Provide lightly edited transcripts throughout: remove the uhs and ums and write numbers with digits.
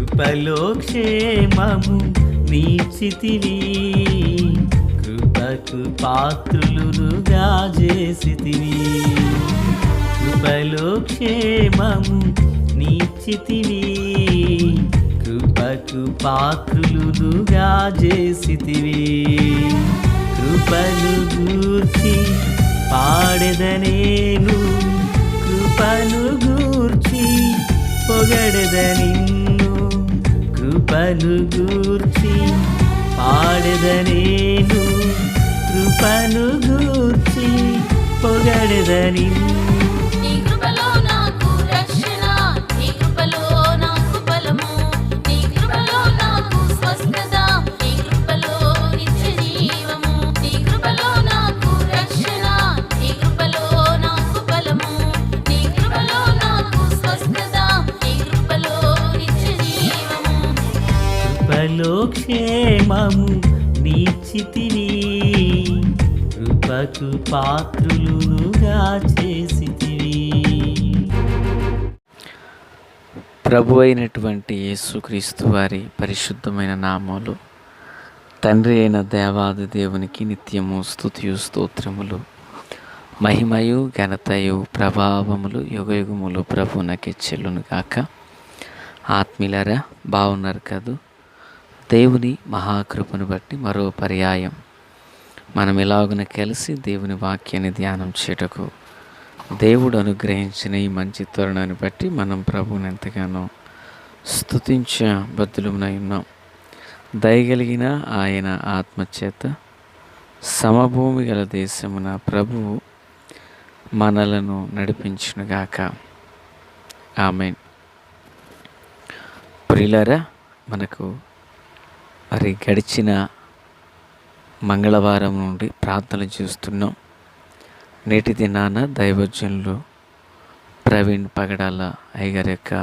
కృపలో క్షేమము నీచితివి, కృపకు పాత్రులుగా చేసితివి. కృపలో క్షేమము నీచితివి, కృపకు పాత్రులుగా చేసితివి. కృపను గూర్చి పాడెదనేను, కృపను గూర్చి పొగడెదనిన్ను. కృపను గూర్చి పాడెదనేను, కృపను గూర్చి పొగడెదనిన్ను. కృపలో క్షేమము నీచితివి, కృపకు పాత్రులుగా చేసితివి. ప్రభు అయినటువంటి యేసుక్రీస్తు వారి పరిశుద్ధమైన నామములు, తండ్రి అయిన దేవాది దేవునికి నిత్యము స్తుతియు స్తోత్రములు, మహిమయు ఘనతయు ప్రభావములు యుగయుగములు ప్రభునకి చెల్లును గాక. ఆత్మీయులారా, బాగున్నారు కదూ? దేవుని మహాకృపను బట్టి మరో పర్యాయం మనం ఎలాగున కలిసి దేవుని వాక్యాన్ని ధ్యానం చేయటకు దేవుడు అనుగ్రహించిన ఈ మంచి తరుణాన్ని బట్టి మనం ప్రభువుని ఎంతగానో స్తుతించబద్దులమై ఉన్నాం. దయగలిగిన ఆయన ఆత్మచేత సమభూమి గల దేశమున ప్రభువు మనలను నడిపించునుగాక. ఆమేన్. ప్రియులారా, మనకు మరి గడిచిన మంగళవారం నుండి ప్రార్థనలు చేస్తున్నాం. నేటి దినాన దైవజనులు ప్రవీణ్ పగడాల అయ్యగారి యొక్క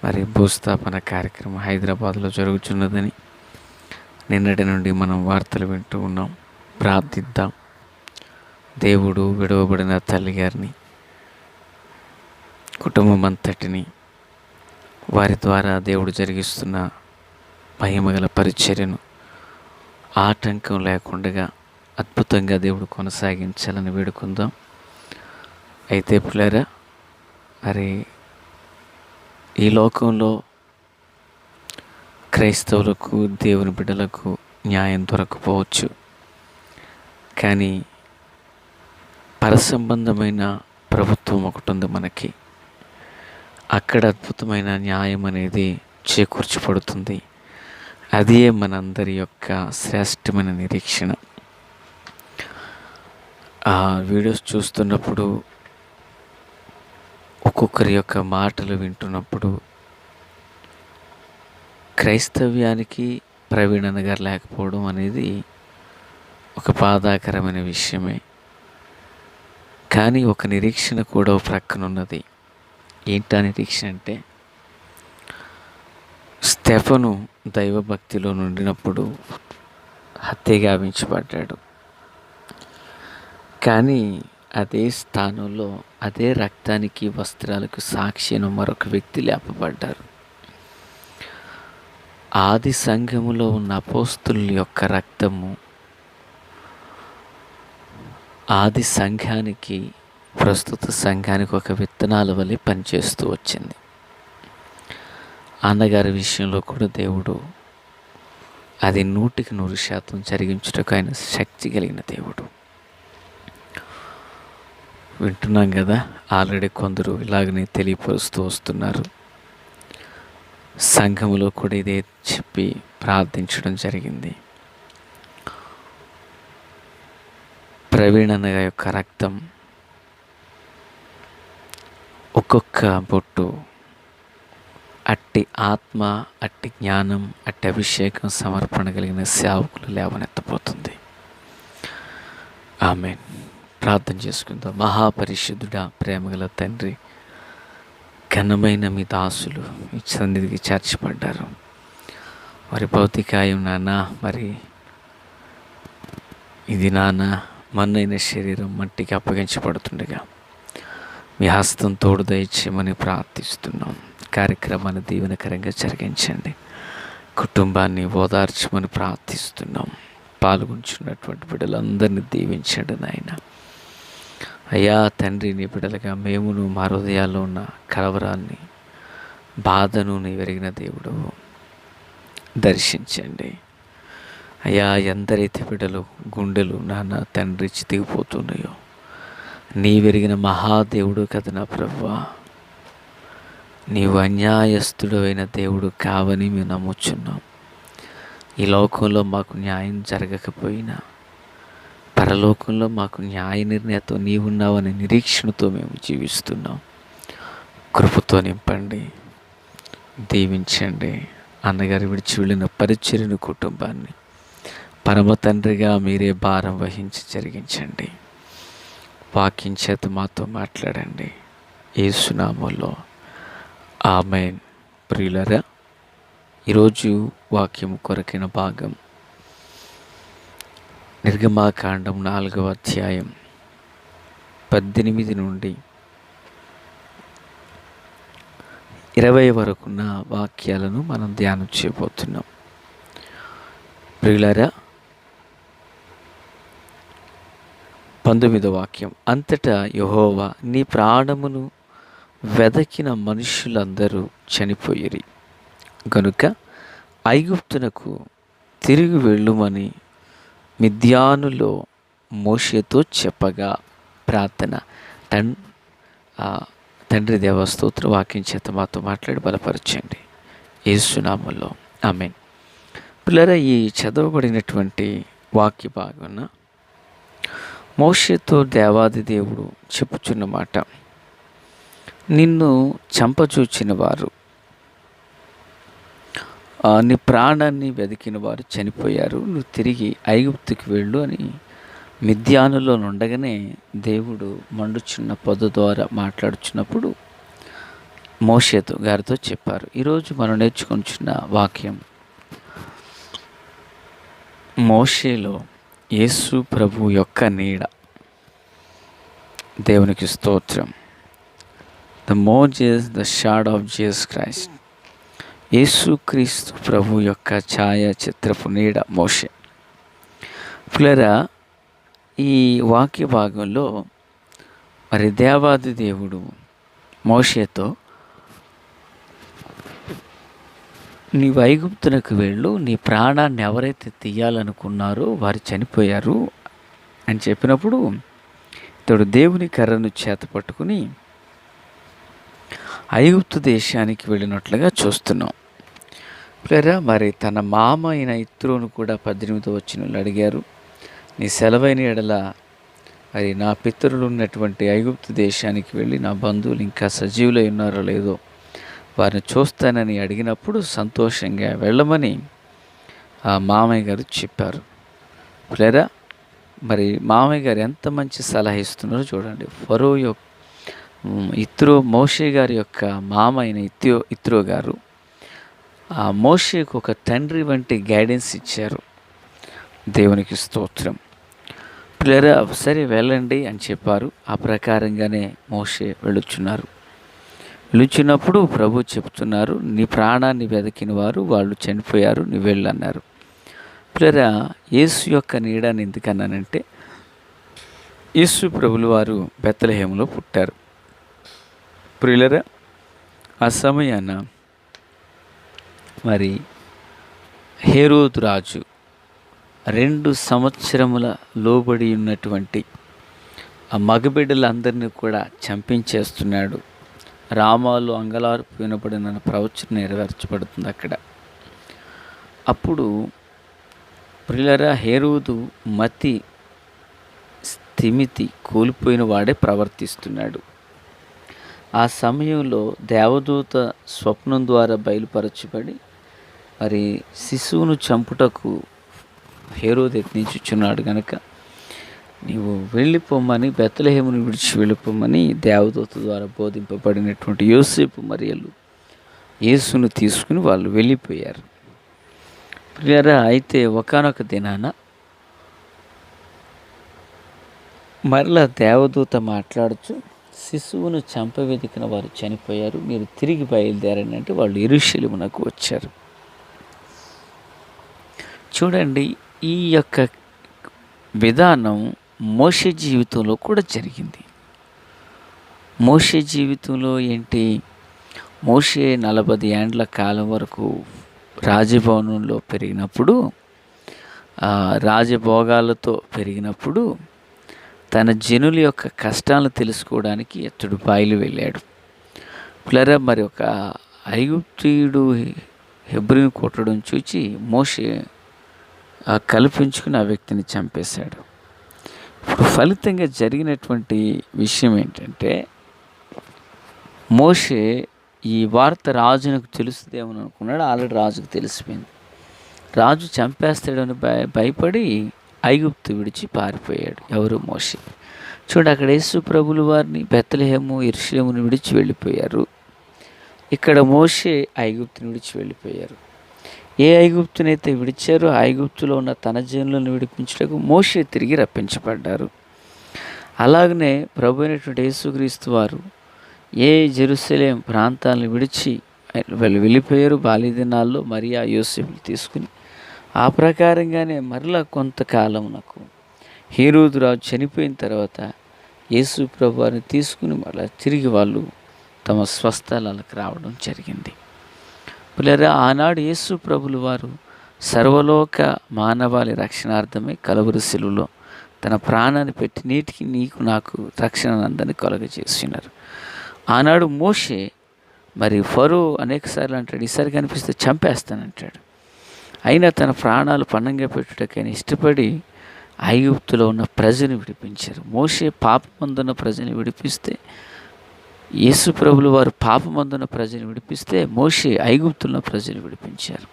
మరి భూస్థాపన కార్యక్రమం హైదరాబాద్లో జరుగుతున్నదని నిన్నటి నుండి మనం వార్తలు వింటూ ఉన్నాం. ప్రార్థిద్దాం. దేవుడు విడవబడిన తల్లి గారిని, కుటుంబం అంతటిని, వారి ద్వారా దేవుడు జరిగిస్తున్న మహిమగల పరిచర్యను ఆటంకం లేకుండా అద్భుతంగా దేవుడు కొనసాగించాలని వేడుకుందాం. అయితే పిల్లరా, మరి ఈ లోకంలో క్రైస్తవులకు, దేవుని బిడ్డలకు న్యాయం దొరకపోవచ్చు, కానీ పరసంబంధమైన ప్రభుత్వం ఒకటి ఉంది మనకి. అక్కడ అద్భుతమైన న్యాయం అనేది చేకూర్చబడుతుంది. అదే మనందరి యొక్క శ్రేష్టమైన నిరీక్షణ. ఆ వీడియోస్ చూస్తున్నప్పుడు, ఒక్కొక్కరి యొక్క మాటలు వింటున్నప్పుడు క్రైస్తవ్యానికి ప్రవీణ్ గారు లేకపోవడం అనేది ఒక బాధాకరమైన విషయమే. కానీ ఒక నిరీక్షణ కూడా ప్రక్కన ఉన్నది. ఏంటా నిరీక్షణ అంటే, స్టెఫను దైవభక్తిలో నుండినప్పుడు హత్య గావించబడ్డాడు. కానీ అదే స్థానంలో అదే రక్తానికి, వస్త్రాలకు సాక్షి అయిన మరొక వ్యక్తి లేపబడ్డారు. ఆది సంఘములో ఉన్న అపోస్తుల యొక్క రక్తము ఆది సంఘానికి, ప్రస్తుత సంఘానికి ఒక విత్తనాల వలె పనిచేస్తూ వచ్చింది. అన్నగారి విషయంలో కూడా దేవుడు అది 100% జరిగించుటకు ఆయన శక్తి కలిగిన దేవుడు. వింటున్నాం కదా, ఆల్రెడీ కొందరు ఇలాగనే తెలియపరుస్తూ వస్తున్నారు. సంఘములో కూడా ఇదే చెప్పి ప్రార్థించడం జరిగింది. ప్రవీణ్ అన్న యొక్క రక్తం, ఒక్కొక్క బొట్టు అట్టి ఆత్మ, అట్టి జ్ఞానం, అట్టి అభిషేకం, సమర్పణ కలిగిన సేవకులు లేవనెత్తపోతుంది. ఆమేన్. ప్రార్థన చేసుకుందాం. మహాపరిశుద్ధుడా, ప్రేమగల తండ్రి, ఘనమైన మీ దాసులు మీ సన్నిధికి చేర్చబడ్డారు. వారి భౌతికాయం నాన్న, మరి ఇది నాన్న మన్నైన శరీరం మట్టికి అప్పగించబడుతుండగా మీ హస్తం తోడు దయచేయమని ప్రార్థిస్తున్నాం. కార్యక్రమాన్ని దీవెనకరంగా జరిగించండి. కుటుంబాన్ని ఓదార్చమని ప్రార్థిస్తున్నాం. పాల్గొంచున్నటువంటి బిడ్డలందరినీ దీవించండి నాయన. అయ్యా తండ్రి, నీ బిడ్డలుగా మేమును మా హృదయాల్లో ఉన్న కలవరాన్ని, బాధను నీ ఎరిగిన దేవుడు దర్శించండి. అయ్యా ఎందరైతే బిడ్డలు గుండెలు నాన్న తండ్రి చితికిపోతున్నాయో, నీ వెరిగిన మహాదేవుడు కదా నా ప్రభువా. నీవు అన్యాయస్తుడు అయిన దేవుడు కావని మేము నమ్ముచున్నాం. ఈ లోకంలో మాకు న్యాయం జరగకపోయినా పరలోకంలో మాకు న్యాయ నిర్ణయత నీవున్నావనే నిరీక్షణతో మేము జీవిస్తున్నాం. కృపతో నింపండి, దీవించండి. అన్నగారు విడిచి వెళ్ళిన పరిచర్యను కుటుంబాన్ని పరమ తండ్రిగా మీరే భారం వహించి జరిగించండి. వాక్యం చేత మాతో మాట్లాడండి. యేసు నామములో ఆమేన్. ప్రియులారా, ఈరోజు వాక్యం కొరకైన భాగం నిర్గమాకాండం 4వ అధ్యాయం 18 నుండి 20 వరకున్న వాక్యాలను మనం ధ్యానం చేయబోతున్నాం. ప్రియులారా, 19వ వాక్యం. అంతటా యెహోవా నీ ప్రాణమును వెదకిన మనుష్యులందరూ చనిపోయిరి గనుక ఐగుప్తునకు తిరిగి వెళ్ళుమని మిద్యానులో మోషేతో చెప్పగా ప్రార్థన. తండ్రి దేవస్తోత్ర వాక్యం చేత మాతో మాట్లాడి బలపరచండి. యేసు నామములో ఆమేన్. పిల్లరా, ఈ చదవబడినటువంటి వాక్య భాగం మోషేతో దేవాది దేవుడు చెప్పుచున్న మాట, నిన్ను చంపచూచిన వారు, నీ ప్రాణాన్ని వెతికిన వారు చనిపోయారు, నువ్వు తిరిగి ఐగుప్తుకి వెళ్ళు అని మిద్యానులో నుండగానే దేవుడు మండుచున్న పొద ద్వారా మాట్లాడుచున్నప్పుడు మోషేతో గారితో చెప్పారు. ఈరోజు మనం నేర్చుకొనిచున్న వాక్యం మోషేలో యేసు ప్రభు యొక్క నీడ. దేవునికి స్తోత్రం. The Moses the shadow of Jesus Christ. యేసుక్రీస్తు ప్రభు యొక్క ఛాయ చిత్రపు నీడ మోషే. పిల్లరా, ఈ వాక్య భాగంలో మరి దేవాది దేవుడు మోషేతో నీవు ఐగుప్తునకు వెళ్ళు, నీ ప్రాణాన్ని ఎవరైతే తీయాలనుకున్నారో వారు చనిపోయారు అని చెప్పినప్పుడు ఇతడు దేవుని కర్రను చేత పట్టుకుని ఐగుప్తు దేశానికి వెళ్ళినట్లుగా చూస్తున్నాం. పిల్లరా, మరి తన మామ అయిన ఇత్రోను కూడా 18వ వచనంలో అడిగారు, నీ సెలవైన ఎడల మరి నా పితరులు ఉన్నటువంటి ఐగుప్తు దేశానికి వెళ్ళి నా బంధువులు ఇంకా సజీవులై ఉన్నారో లేదో వారిని చూస్తానని అడిగినప్పుడు సంతోషంగా వెళ్ళమని ఆ మామయ్య గారు చెప్పారు. పిల్లరా, మరి మామయ్య గారు ఎంత మంచి సలహా ఇస్తున్నారో చూడండి. ఫరో మోషే గారి యొక్క మామ అయిన ఇత్రో గారు ఆ మోషేకు ఒక తండ్రి వంటి గైడెన్స్ ఇచ్చారు. దేవునికి స్తోత్రం. పిల్లరా, సరే వెళ్ళండి అని చెప్పారు. ఆ ప్రకారంగానే మోషే వెళ్ళుచున్నప్పుడు ప్రభు చెప్తున్నారు, నీ ప్రాణాన్ని వెతికిన వారు వాళ్ళు చనిపోయారు, నువ్వు వెళ్ళన్నారు. పిల్లరా, యేసు యొక్క నీడని ఎందుకన్నానంటే, యేసు ప్రభులు వారు బెత్లెహేములో పుట్టారు. ప్రియులరా, ఆ సమయాన మరి హేరోదు రాజు 2 సంవత్సరముల లోబడి ఉన్నటువంటి ఆ మగబిడ్డలందరినీ కూడా చంపించేస్తున్నాడు. రామాలు అంగలార్పు వినబడిన ప్రవచనం నెరవేర్చబడుతుంది అక్కడ. అప్పుడు ప్రియులరా, హేరోదు మతి స్థిమితి కోల్పోయిన వాడే ప్రవర్తిస్తున్నాడు. ఆ సమయంలో దేవదూత స్వప్నం ద్వారా బయలుపరచబడి మరి శిశువును చంపుటకు హేరోదు యత్నించుచున్నాడు గనక నీవు వెళ్ళిపోమని, బెత్లెహేమును విడిచి వెళ్ళిపోమని దేవదూత ద్వారా బోధింపబడినటువంటి యోసేపు మరియలు యేసును తీసుకుని వాళ్ళు వెళ్ళిపోయారు. ప్రియరా, అయితే ఒకానొక దినాన మరలా దేవదూత మాట్లాడుచు శిశువును చంపవెతికిన వారు చనిపోయారు, మీరు తిరిగి బయలుదేరండి అంటే వాళ్ళు యెరూషలేమునకు వచ్చారు. చూడండి, ఈ యొక్క విధానం మోషే జీవితంలో కూడా జరిగింది. మోషే జీవితంలో ఏంటి, మోషే 40 ఏండ్ల కాలం వరకు రాజభవనంలో పెరిగినప్పుడు, రాజభోగాలతో పెరిగినప్పుడు తన జనుల యొక్క కష్టాలను తెలుసుకోవడానికి అతడు బయలు వెళ్ళాడు. పిల్లరా, మరి ఒక ఐగుప్తీయుడు హెబ్రీని కొట్టడం చూచి మోషే కల్పించుకుని ఆ వ్యక్తిని చంపేశాడు. ఇప్పుడు ఫలితంగా జరిగినటువంటి విషయం ఏంటంటే, మోషే ఈ వార్త రాజునకు తెలుస్తుందేమని అనుకున్నాడు. ఆల్రెడీ రాజుకు తెలిసిపోయింది. రాజు చంపేస్తాడని భయపడి ఐగుప్తు విడిచి పారిపోయాడు. ఎవరు? మోషే. చూడండి, అక్కడ యేసు ప్రభులు వారిని బెత్లెహేము యెరూషలేమును విడిచి వెళ్ళిపోయారు. ఇక్కడ మోషే ఐగుప్తుని విడిచి వెళ్ళిపోయారు. ఏ ఐగుప్తునైతే విడిచారో ఆ ఐగుప్తులో ఉన్న తన జనులను విడిపించడానికి మోషే తిరిగి రప్పించబడ్డారు. అలాగనే ప్రభు అయినటువంటి యేసుక్రీస్తు వారు ఏ జెరూసలేం ప్రాంతాలను విడిచి వెళ్ళిపోయారు బాల్య దినాల్లో మరియా యోసేపులు తీసుకుని, ఆ ప్రకారంగానే మరలా కొంతకాలమునకు హేరోదు రాజు చనిపోయిన తర్వాత యేసు ప్రభువారిని తీసుకుని మళ్ళీ తిరిగి వాళ్ళు తమ స్వస్థలాలకు రావడం జరిగింది. పిల్లరా, ఆనాడు యేసు ప్రభులు వారు సర్వలోక మానవాళి రక్షణార్థమై కలువరి శిలువలో తన ప్రాణాన్ని పెట్టి నీటికి నీకు నాకు రక్షణనందని కలుగజేస్తున్నారు. ఆనాడు మోషే మరి ఫరో అనేకసార్లు అంటాడు, ఈసారి కనిపిస్తే చంపేస్తానంటాడు. అయినా తన ప్రాణాలు పణంగా పెట్టుటకైనా ఇష్టపడి ఐగుప్తులో ఉన్న ప్రజని విడిపించారు. మోషే పాపమందున్న ప్రజని విడిపిస్తే, యేసు ప్రభులు వారు పాపమందున్న ప్రజని విడిపిస్తే, మోషే ఐగుప్తున్న ప్రజని విడిపించారు.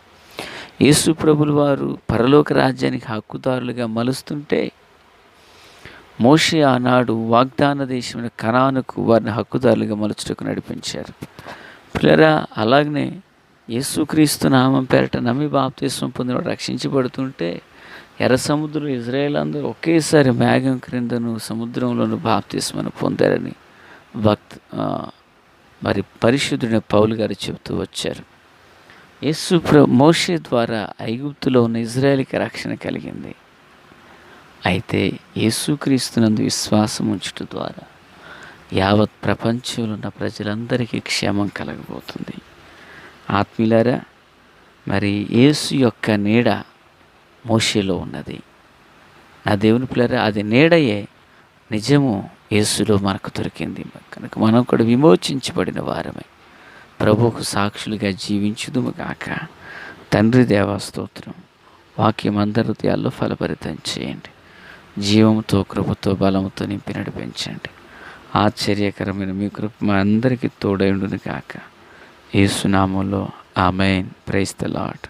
యేసు ప్రభులు వారు పరలోక రాజ్యానికి హక్కుదారులుగా మలుస్తుంటే, మోషే ఆనాడు వాగ్దాన దేశమైన కనానుకు వారిని హక్కుదారులుగా మలుచుటకు నడిపించారు. పిల్లరా, అలాగనే యేసుక్రీస్తు నామం పేరట నమ్మి బాప్తిస్మం పొందిన రక్షించబడుతుంటే, ఎర్ర సముద్రం ఇజ్రాయేల్ అందరూ ఒకేసారి మేఘం క్రిందను సముద్రంలోను బాప్తిస్మను పొందారని మరి పరిశుద్ధుడైన పౌలు గారు చెబుతూ వచ్చారు. మోషే ద్వారా ఐగుప్తులో ఉన్న ఇజ్రాయేల్కి రక్షణ కలిగింది. అయితే యేసుక్రీస్తునందు విశ్వాసం ఉంచుట ద్వారా యావత్ ప్రపంచంలో ఉన్న ప్రజలందరికీ క్షేమం కలగబోతుంది. ఆత్మీయులారా, మరి యేసు యొక్క నీడ మోషేలో ఉన్నది. నా దేవుని పిల్లరా, అది నీడయే నిజము యేసులో మనకు దొరికింది. కనుక మనం కూడా విమోచించబడిన వారమే ప్రభువుకు సాక్షులుగా జీవించుదుము గాక. తండ్రి దేవా స్తోత్రం. వాక్యం అందరి హృదయాల్లో ఫలభరితం చేయండి. జీవంతో కృపతో బలంతో నింపి నడిపించండి. ఆశ్చర్యకరమైన మీ కృప మా అందరికీ తోడైండును గాక. యేసు నామములో ఆమేన్. Praise the lord.